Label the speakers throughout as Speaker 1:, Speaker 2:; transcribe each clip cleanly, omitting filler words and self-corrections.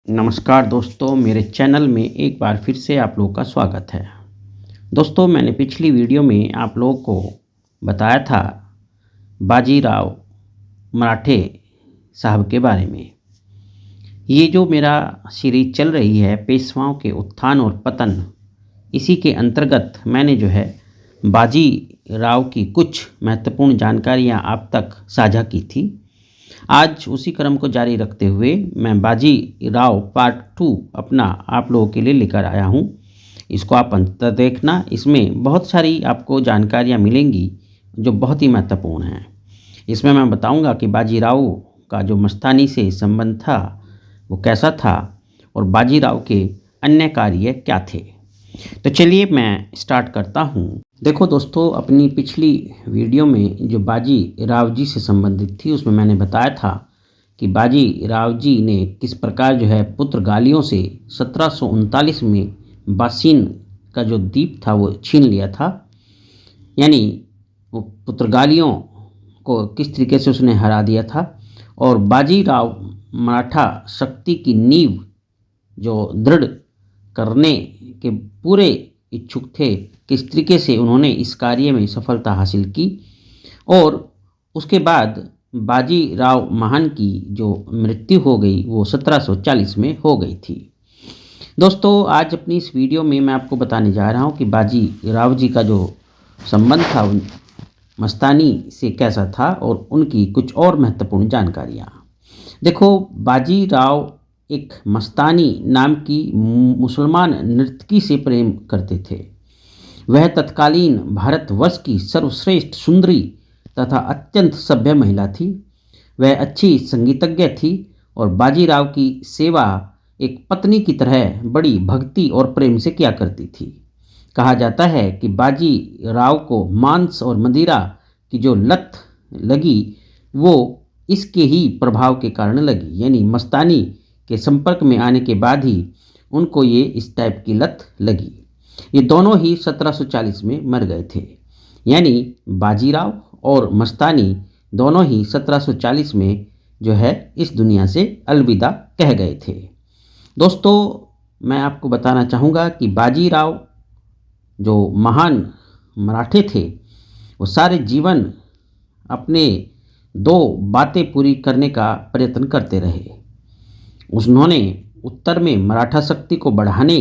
Speaker 1: नमस्कार दोस्तों, मेरे चैनल में एक बार फिर से आप लोगों का स्वागत है। दोस्तों, मैंने पिछली वीडियो में आप लोगों को बताया था बाजीराव मराठे साहब के बारे में। ये जो मेरा सीरीज चल रही है पेशवाओं के उत्थान और पतन, इसी के अंतर्गत मैंने जो है बाजीराव की कुछ महत्वपूर्ण जानकारियाँ आप तक साझा की थी। आज उसी क्रम को जारी रखते हुए मैं बाजीराव पार्ट 2 अपना आप लोगों के लिए लेकर आया हूँ। इसको आप अंत तक देखना, इसमें बहुत सारी आपको जानकारियाँ मिलेंगी जो बहुत ही महत्वपूर्ण हैं। इसमें मैं बताऊंगा कि बाजीराव का जो मस्तानी से संबंध था वो कैसा था और बाजीराव के अन्य कार्य क्या थे। तो चलिए मैं स्टार्ट करता हूँ। देखो दोस्तों, अपनी पिछली वीडियो में जो बाजीराव जी से संबंधित थी उसमें मैंने बताया था कि बाजीराव जी ने किस प्रकार जो है पुर्तगालियों से 1739 में बासिन का जो द्वीप था वो छीन लिया था। यानी वो पुर्तगालियों को किस तरीके से उसने हरा दिया था और बाजीराव मराठा शक्ति की नींव जो दृढ़ करने के पूरे इच्छुक थे, किस तरीके से उन्होंने इस कार्य में सफलता हासिल की। और उसके बाद बाजीराव महान की जो मृत्यु हो गई वो 1740 में हो गई थी। दोस्तों, आज अपनी इस वीडियो में मैं आपको बताने जा रहा हूँ कि बाजीराव जी का जो संबंध था मस्तानी से कैसा था और उनकी कुछ और महत्वपूर्ण जानकारियाँ। देखो, बाजीराव एक मस्तानी नाम की मुसलमान नर्तकी से प्रेम करते थे। वह तत्कालीन भारतवर्ष की सर्वश्रेष्ठ सुंदरी तथा अत्यंत सभ्य महिला थी। वह अच्छी संगीतज्ञ थी और बाजीराव की सेवा एक पत्नी की तरह बड़ी भक्ति और प्रेम से किया करती थी। कहा जाता है कि बाजीराव को मांस और मदिरा की जो लत लगी वो इसके ही प्रभाव के कारण लगी। यानी मस्तानी के संपर्क में आने के बाद ही उनको ये इस टाइप की लत लगी। ये दोनों ही 1740 में मर गए थे। यानी बाजीराव और मस्तानी दोनों ही 1740 में जो है इस दुनिया से अलविदा कह गए थे। दोस्तों, मैं आपको बताना चाहूँगा कि बाजीराव जो महान मराठे थे वो सारे जीवन अपने दो बातें पूरी करने का प्रयत्न करते रहे। उन्होंने उत्तर में मराठा शक्ति को बढ़ाने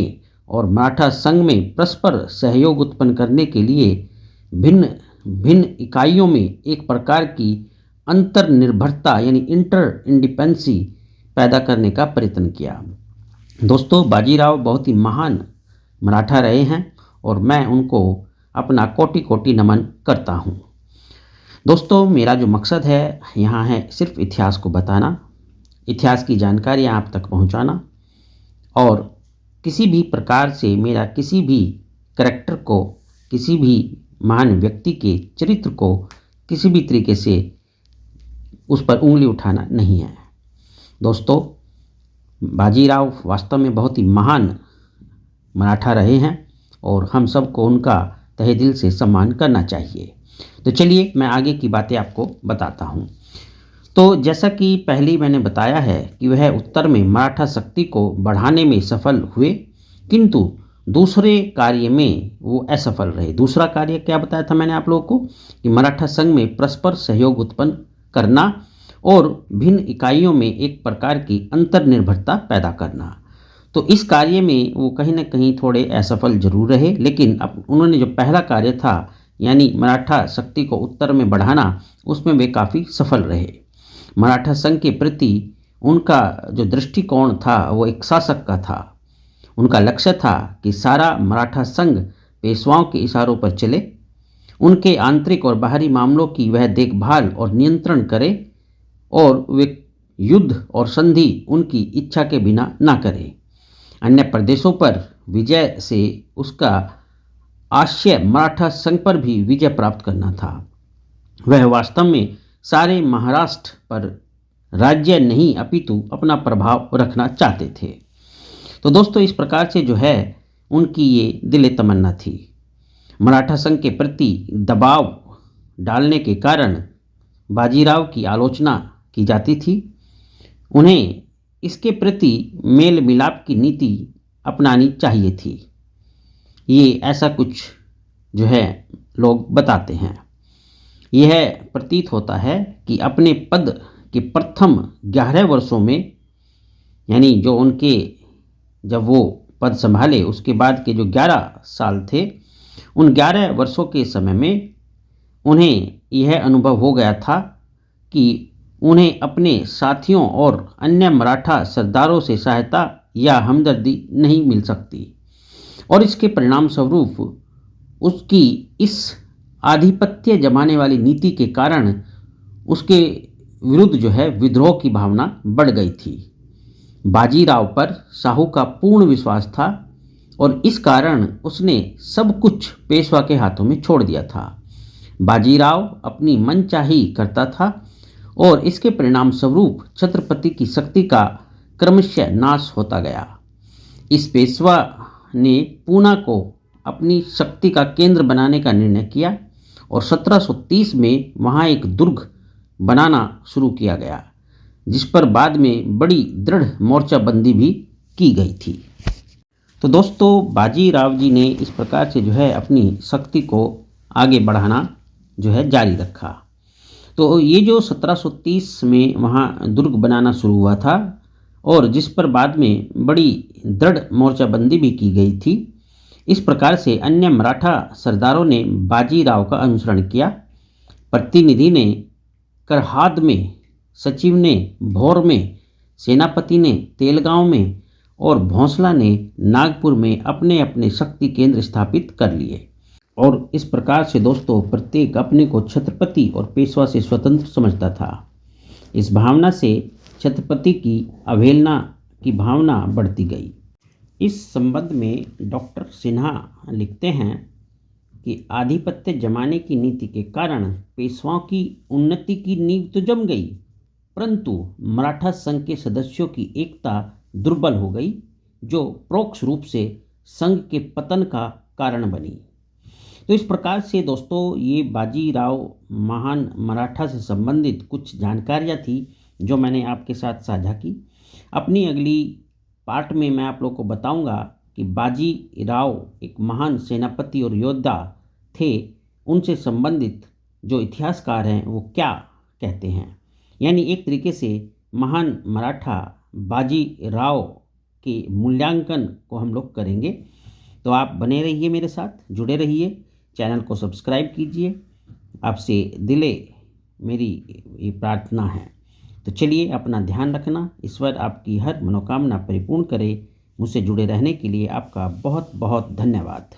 Speaker 1: और मराठा संघ में परस्पर सहयोग उत्पन्न करने के लिए भिन्न भिन्न इकाइयों में एक प्रकार की अंतर्निर्भरता यानी इंटर इंडिपेंडेंसी पैदा करने का प्रयत्न किया। दोस्तों, बाजीराव बहुत ही महान मराठा रहे हैं और मैं उनको अपना कोटि कोटि नमन करता हूँ। दोस्तों, मेरा जो मकसद है यहाँ है सिर्फ इतिहास को बताना, इतिहास की जानकारियाँ आप तक पहुँचाना और किसी भी प्रकार से मेरा किसी भी करैक्टर को, किसी भी महान व्यक्ति के चरित्र को किसी भी तरीके से उस पर उंगली उठाना नहीं है। दोस्तों, बाजीराव वास्तव में बहुत ही महान मराठा रहे हैं और हम सबको उनका तहे दिल से सम्मान करना चाहिए। तो चलिए मैं आगे की बातें आपको बताता हूँ। तो जैसा कि पहले ही मैंने बताया है कि वह उत्तर में मराठा शक्ति को बढ़ाने में सफल हुए, किंतु दूसरे कार्य में वो असफल रहे। दूसरा कार्य क्या बताया था मैंने आप लोगों को कि मराठा संघ में परस्पर सहयोग उत्पन्न करना और भिन्न इकाइयों में एक प्रकार की अंतर्निर्भरता पैदा करना। तो इस कार्य में वो कहीं ना कहीं थोड़े असफल जरूर रहे, लेकिन अब उन्होंने जो पहला कार्य था यानी मराठा शक्ति को उत्तर में बढ़ाना, उसमें वे काफ़ी सफल रहे। मराठा संघ के प्रति उनका जो दृष्टिकोण था वो एक शासक का था। उनका लक्ष्य था कि सारा मराठा संघ पेशवाओं के इशारों पर चले, उनके आंतरिक और बाहरी मामलों की वह देखभाल और नियंत्रण करे और वे युद्ध और संधि उनकी इच्छा के बिना ना करे। अन्य प्रदेशों पर विजय से उसका आशय मराठा संघ पर भी विजय प्राप्त करना था। वह वास्तव में सारे महाराष्ट्र पर राज्य नहीं अपितु अपना प्रभाव रखना चाहते थे। तो दोस्तों, इस प्रकार से जो है उनकी ये दिल तमन्ना थी। मराठा संघ के प्रति दबाव डालने के कारण बाजीराव की आलोचना की जाती थी। उन्हें इसके प्रति मेल मिलाप की नीति अपनानी चाहिए थी। ये ऐसा कुछ जो है लोग बताते हैं। यह प्रतीत होता है कि अपने पद के प्रथम 11 वर्षों में, यानी जो उनके जब वो पद संभाले उसके बाद के जो 11 साल थे, उन 11 वर्षों के समय में उन्हें यह अनुभव हो गया था कि उन्हें अपने साथियों और अन्य मराठा सरदारों से सहायता या हमदर्दी नहीं मिल सकती, और इसके परिणाम स्वरूप उसकी इस आधिपत्य जमाने वाली नीति के कारण उसके विरुद्ध जो है विद्रोह की भावना बढ़ गई थी। बाजीराव पर शाहू का पूर्ण विश्वास था और इस कारण उसने सब कुछ पेशवा के हाथों में छोड़ दिया था। बाजीराव अपनी मनचाही करता था और इसके परिणाम स्वरूप छत्रपति की शक्ति का क्रमशः नाश होता गया। इस पेशवा ने पूना को अपनी शक्ति का केंद्र बनाने का निर्णय किया और 1730 में वहाँ एक दुर्ग बनाना शुरू किया गया, जिस पर बाद में बड़ी दृढ़ मोर्चाबंदी भी की गई थी। तो दोस्तों, बाजीराव जी ने इस प्रकार से जो है अपनी शक्ति को आगे बढ़ाना जो है जारी रखा। तो ये जो 1730 में वहाँ दुर्ग बनाना शुरू हुआ था और जिस पर बाद में बड़ी दृढ़ मोर्चाबंदी भी की गई थी, इस प्रकार से अन्य मराठा सरदारों ने बाजीराव का अनुसरण किया। प्रतिनिधि ने करहाद में, सचिव ने भौर में, सेनापति ने तेलगांव में और भोंसला ने नागपुर में अपने अपने शक्ति केंद्र स्थापित कर लिए। और इस प्रकार से दोस्तों प्रत्येक अपने को छत्रपति और पेशवा से स्वतंत्र समझता था। इस भावना से छत्रपति की अवहेलना की भावना बढ़ती गई। इस संबंध में डॉक्टर सिन्हा लिखते हैं कि आधिपत्य जमाने की नीति के कारण पेशवाओं की उन्नति की नींव तो जम गई, परंतु मराठा संघ के सदस्यों की एकता दुर्बल हो गई, जो परोक्ष रूप से संघ के पतन का कारण बनी। तो इस प्रकार से दोस्तों ये बाजीराव महान मराठा से संबंधित कुछ जानकारियाँ थी जो मैंने आपके साथ साझा की। अपनी अगली पार्ट में मैं आप लोग को बताऊंगा कि बाजीराव एक महान सेनापति और योद्धा थे, उनसे संबंधित जो इतिहासकार हैं वो क्या कहते हैं। यानी एक तरीके से महान मराठा बाजीराव के मूल्यांकन को हम लोग करेंगे। तो आप बने रहिए, मेरे साथ जुड़े रहिए, चैनल को सब्सक्राइब कीजिए। आपसे दिले मेरी ये प्रार्थना है। तो चलिए, अपना ध्यान रखना। ईश्वर आपकी हर मनोकामना परिपूर्ण करे। मुझसे जुड़े रहने के लिए आपका बहुत बहुत धन्यवाद।